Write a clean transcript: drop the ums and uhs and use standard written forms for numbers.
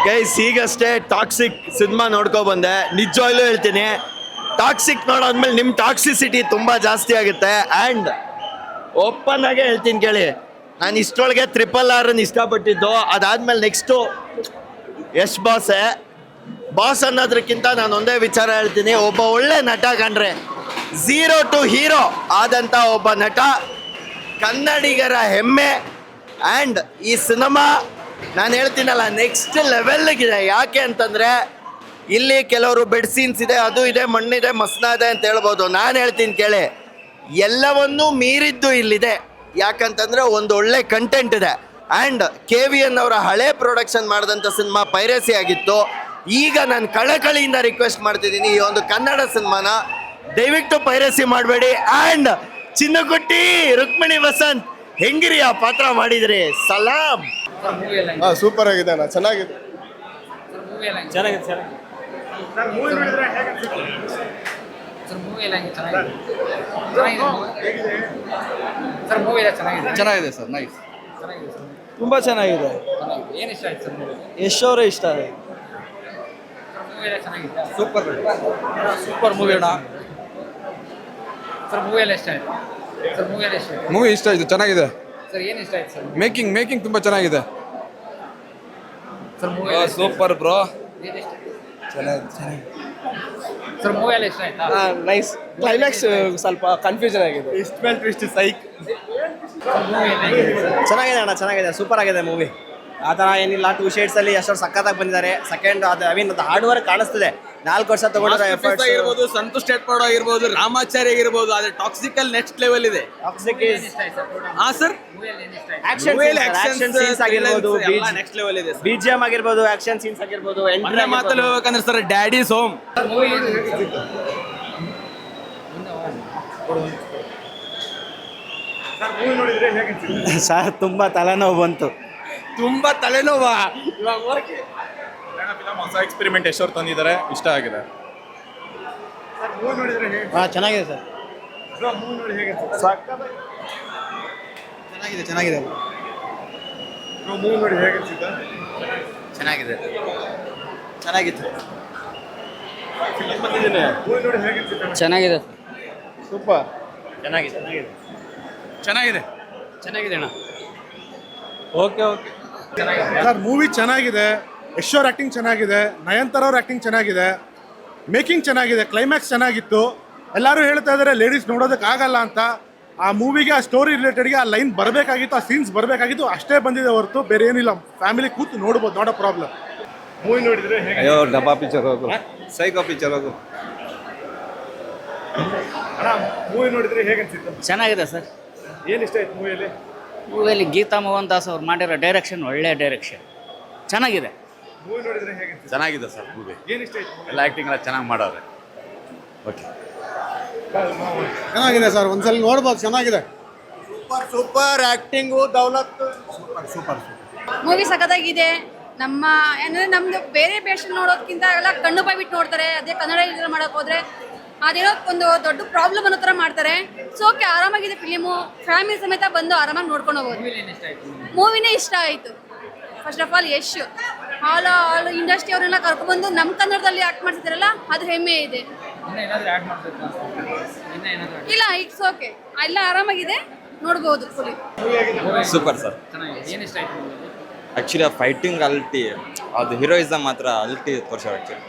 Guys ಈಗಷ್ಟೇ toxic cinema ನೋಡ್ಕೊ ಬಂದೆ. ನಿಜವಾಗ್ಲೂ ಹೇಳ್ತೀನಿ, ಟಾಕ್ಸಿಕ್ ನೋಡಾದ್ಮೇಲೆ ನಿಮ್ಮ ಟಾಕ್ಸಿಸಿಟಿ ತುಂಬ ಜಾಸ್ತಿ ಆಗುತ್ತೆ. ಆ್ಯಂಡ್ ಓಪನ್ ಆಗೇ ಹೇಳ್ತೀನಿ ಕೇಳಿ, ನಾನು ಇಷ್ಟೊಳಗೆ RRR ಇಷ್ಟಪಟ್ಟಿದ್ದು. ಅದಾದ್ಮೇಲೆ ನೆಕ್ಸ್ಟು ಯಶ್ ಬಾಸ್ ಅನ್ನೋದಕ್ಕಿಂತ ನಾನು ಒಂದೇ ವಿಚಾರ ಹೇಳ್ತೀನಿ, ಒಬ್ಬ ಒಳ್ಳೆ ನಟ ಕಂಡ್ರೆ, ಝೀರೋ ಟು ಹೀರೋ ಆದಂಥ ಒಬ್ಬ ನಟ, ಕನ್ನಡಿಗರ ಹೆಮ್ಮೆ. ಆ್ಯಂಡ್ ಈ ಸಿನಿಮಾ ನಾನು ಹೇಳ್ತೀನಲ್ಲ ನೆಕ್ಸ್ಟ್ ಲೆವೆಲ್ಗಿದೆ. ಯಾಕೆ ಅಂತಂದರೆ ಇಲ್ಲಿ ಕೆಲವರು ಬೆಡ್ ಸೀನ್ಸ್ ಇದೆ, ಅದು ಇದೆ, ಮಣ್ಣಿದೆ, ಮಸ್ನ ಇದೆ ಅಂತ ಹೇಳ್ಬೋದು. ನಾನು ಹೇಳ್ತೀನಿ ಕೇಳಿ, ಎಲ್ಲವನ್ನೂ ಮೀರಿದ್ದು ಇಲ್ಲಿದೆ. ಯಾಕಂತಂದರೆ ಒಂದು ಒಳ್ಳೆ ಕಂಟೆಂಟ್ ಇದೆ. ಆ್ಯಂಡ್ KVN ಅವರ ಹಳೆ ಪ್ರೊಡಕ್ಷನ್ ಮಾಡಿದಂಥ ಸಿನಿಮಾ ಪೈರಸಿ ಆಗಿತ್ತು. ಈಗ ನಾನು ಕಳಕಳಿಯಿಂದ ರಿಕ್ವೆಸ್ಟ್ ಮಾಡ್ತಿದ್ದೀನಿ, ಈ ಒಂದು ಕನ್ನಡ ಸಿನಿಮಾನ ದಯವಿಟ್ಟು ಪೈರಸಿ ಮಾಡಬೇಡಿ. ಆ್ಯಂಡ್ ಚಿನ್ನಗುಟ್ಟಿ ರುಕ್ಮಿಣಿ ವಸಂತ್ ಹೆಂಗಿರಿ ಆ ಪಾತ್ರ ಮಾಡಿದ್ರಿ, ಸಲಾಂ. ಸೂಪರ್ ಆಗಿದೆ ಅಣ್ಣ, ಚೆನ್ನಾಗಿದೆ. ಚೆನ್ನಾಗಿದೆ ಸರ್, ನೈಸ್. ತುಂಬ ಚೆನ್ನಾಗಿದೆ. ಯಶ್ ಅವರೇ ಇಷ್ಟ. ಸೂಪರ್ ಸೂಪರ್ ಮೂವಿ ಅಣ್ಣ. ಮೂವಿ ಇಷ್ಟ ಆಯ್ತು, ಚೆನ್ನಾಗಿದೆ. ಮೇಕಿಂಗ್ ತುಂಬಾ ಚೆನ್ನಾಗಿದೆ. Super bro. ನೈಸ್. ಕ್ಲೈಮ್ಯಾಕ್ಸ್ ಸ್ವಲ್ಪ ಕನ್ಫ್ಯೂಷನ್ ಆಗಿದೆ. ಚೆನ್ನಾಗಿದೆ ಅಣ್ಣ, ಚೆನ್ನಾಗಿದೆ, ಸೂಪರ್ ಆಗಿದೆ ಮೂವಿ. ಆ ಥರ ಏನಿಲ್ಲ, 2 ಶೇಡ್ಸಲ್ಲಿ ಎಷ್ಟೊಂದು ಸಖತ್ತಾಗಿ ಬಂದಿದ್ದಾರೆ. ಸೆಕೆಂಡ್ ಅದು ಅದು ಹಾರ್ಡ್ ವರ್ಕ್ ಕಾಣಿಸ್ತಿದೆ. 4 ವರ್ಷ ತಗೊಂಡಿರೋ ಎಫರ್ಟ್ಸ್ ಆಗಿರ್ಬೋದು, ಸಂತೋಷ್ ಟೆಟ್ಪಾಡ್ ಆಗಿರ್ಬೋದು, ರಾಮಾಚಾರ್ಯ ಆಗಿರ್ಬೋದು, ಆದರೆ ಟಾಕ್ಸಿಕಲ್ ನೆಕ್ಸ್ಟ್ ಲೆವೆಲ್ ಇದೆ. ಸರ್ ಆಕ್ಷನ್ ಸೀನ್ಸ್ ಆಗಿರ್ಬೋದು, ನೆಕ್ಸ್ಟ್ ಲೆವೆಲ್ ಇದೆ. BGM ಆಗಿರ್ಬೋದು, ಆಕ್ಷನ್ ಸೀನ್ಸ್ ಆಗಿರ್ಬೋದು, ಎಂಟ್ರಿ ಮಾತಲ್ಲಿ ಹೋಗ್ಬೇಕಂದ್ರೆ ಸರ್ ಡ್ಯಾಡೀಸ್ ಹೋಮ್. ಸರ್ ತುಂಬ ತಲೆನೋವು ಬಂತು. ತುಂಬಾ ತಲೆನೋವಾ? ಹೊಸ ಎಕ್ಸ್ಪೆರಿಮೆಂಟ್ ಎಷ್ಟೋರು ತಂದಿದ್ದಾರೆ, ಇಷ್ಟ ಆಗಿದೆ. ಚೆನ್ನಾಗಿದೆ ಸರ್. ಚೆನ್ನಾಗಿದೆ. ಚೆನ್ನಾಗಿದೆ. ಚೆನ್ನಾಗಿತ್ತು. ಚೆನ್ನಾಗಿದೆ. ಸೂಪರ್. ಚೆನ್ನಾಗಿದೆ ಅಣ್ಣ. ಓಕೆ. ಸರ್ ಮೂವಿ ಚೆನ್ನಾಗಿದೆ. ಯಶ್ ಅವ್ರ ಆ್ಯಕ್ಟಿಂಗ್ ಚೆನ್ನಾಗಿದೆ, ನಯನತಾರ ಅವ್ರ ಆ್ಯಕ್ಟಿಂಗ್ ಚೆನ್ನಾಗಿದೆ, ಮೇಕಿಂಗ್ ಚೆನ್ನಾಗಿದೆ, ಕ್ಲೈಮ್ಯಾಕ್ಸ್ ಚೆನ್ನಾಗಿತ್ತು. ಎಲ್ಲರೂ ಹೇಳ್ತಾ ಇದ್ದಾರೆ ಲೇಡೀಸ್ ನೋಡೋದಕ್ಕಾಗಲ್ಲ ಅಂತ. ಆ ಮೂವಿಗೆ, ಆ ಸ್ಟೋರಿ ರಿಲೇಟೆಡ್ಗೆ ಆ ಲೈನ್ ಬರಬೇಕಾಗಿತ್ತು, ಆ ಸೀನ್ಸ್ ಬರಬೇಕಾಗಿತ್ತು, ಅಷ್ಟೇ ಬಂದಿದೆ ಹೊರತು ಬೇರೆ ಏನಿಲ್ಲ. ಫ್ಯಾಮಿಲಿ ಕೂತು ನೋಡ್ಬೋದು, ನಾಟ್ ಅ ಪ್ರಾಬ್ಲಮ್. ಮೂವಿ ನೋಡಿದ್ರೆ ಅಯ್ಯೋ ಡಬ್ಬಾ ಪಿಕ್ಚರ್ ಹೋಗು, ಸೈಕೋ ಪಿಕ್ಚರ್ ಹೋಗು. ಮೂವಿ ನೋಡಿದ್ರೆ ಹೇಗೆ ಅನ್ಸಿತ್ತು? ಚೆನ್ನಾಗಿದೆ ಸರ್. ಏನು ಇಷ್ಟ ಆಯ್ತು ಮೂವಿಯಲ್ಲಿ? ಮೂವಿಯಲ್ಲಿ ಗೀತಾ ಮೋಹನ್ ದಾಸ್ ಅವ್ರು ಮಾಡಿರೋ ಡೈರೆಕ್ಷನ್ ಒಳ್ಳೆ ಡೈರೆಕ್ಷನ್, ಚೆನ್ನಾಗಿದೆ. ಮೂವಿ ನೋಡಿದ್ರೆ ಹೇಗೆ ಅನ್ಸಿತ್ತು? ಚೆನ್ನಾಗಿದೆ ಸರ್ ಮೂವಿ. ಏನು ಇಷ್ಟ ಆಯ್ತು? ಎಲ್ಲ ಆ್ಯಕ್ಟಿಂಗ್ ಎಲ್ಲ ಚೆನ್ನಾಗಿ ಮಾಡೋರೆ. ಓಕೆ, ಚೆನ್ನಾಗಿದೆ ಸರ್, ಒಂದ್ಸಲ ನೋಡ್ಬೋದು, ಚೆನ್ನಾಗಿದೆ. Super acting, Daulat super. Movie ಸಖತ್ತಾಗಿದೆ. ನಮ್ಮ ಅಂದರೆ ನಮ್ಮದು ಬೇರೆ ಪೇಷಂಟ್ ನೋಡೋದಕ್ಕಿಂತ ಎಲ್ಲ ಕಣ್ಣು ಬಾಯ್ಬಿಟ್ಟು ನೋಡ್ತಾರೆ. ಅದೇ ಕನ್ನಡ ಇದರಲ್ಲಿ ಮಾಡೋಕೆ ಹೋದರೆ ಅದೇನೋ ಒಂದು ದೊಡ್ಡ ಪ್ರಾಬ್ಲಮ್ ಅನ್ನೋ ಥರ ಮಾಡ್ತಾರೆ. ಸೊ ಓಕೆ, ಆರಾಮಾಗಿದೆ ಫಿಲಿಮು. ಫ್ಯಾಮಿಲಿ ಸಮೇತ ಬಂದು ಆರಾಮಾಗಿ ನೋಡ್ಕೊಂಡು ಹೋಗ್ಬೋದು. ಮೂವಿನೇ ಇಷ್ಟ ಆಯಿತು. First of all Yash all industry ಅವರೆಲ್ಲ ಕರ್ಕೊಂಡ್ಬಂದು ನಮ್ಮ ಕನ್ನಡದಲ್ಲಿ ಆ್ಯಕ್ಟ್ ಮಾಡ್ತಿದ್ದಾರಲ್ಲ, ಅದು ಹೆಮ್ಮೆ ಇದೆ. ಇಲ್ಲ, ಇಟ್ಸ್ ಓಕೆ, ಎಲ್ಲ ಆರಾಮಾಗಿದೆ, ನೋಡ್ಬೋದು ಫುಲಿ. Super sir. ಆ್ಯಕ್ಚುಲಿ ಆ ಫೈಟಿಂಗ್ ಅಲ್ಟಿ, ಅದು ಹೀರೋಯಿಸಮ್ ಮಾತ್ರ ಅಲ್ಟಿ ತೋರಿಸೋರು ಆ್ಯಕ್ಚುಲಿ.